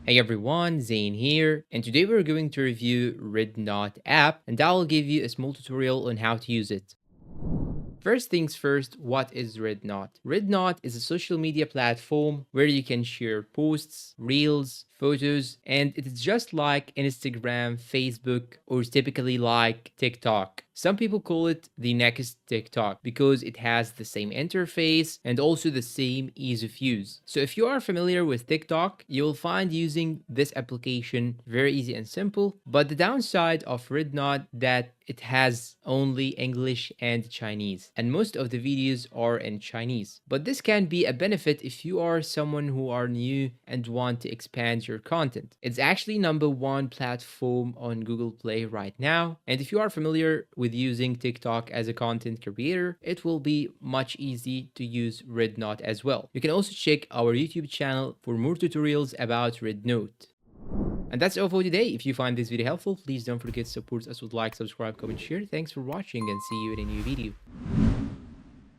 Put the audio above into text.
Hey everyone, Zane here, and today we're going to review Rednote app, and I will give you a small tutorial on how to use it. First things first, what is Rednote? Rednote is a social media platform where you can share posts, reels, photos, and it's just like Instagram, Facebook, or typically like TikTok. Some people call it the next TikTok because it has the same interface and also the same ease of use. So if you are familiar with TikTok, you'll find using this application very easy and simple, but the downside of Rednote that it has only English and Chinese, and most of the videos are in Chinese. But this can be a benefit if you are someone who are new and want to expand your content. It's actually #1 platform on Google Play right now, and if you are familiar with using TikTok as a content creator, it will be much easy to use Rednote as well. You can also check our YouTube channel for more tutorials about Rednote. And that's all for today. If you find this video helpful, please don't forget to support us with like, subscribe, comment, share. Thanks for watching and see you in a new video.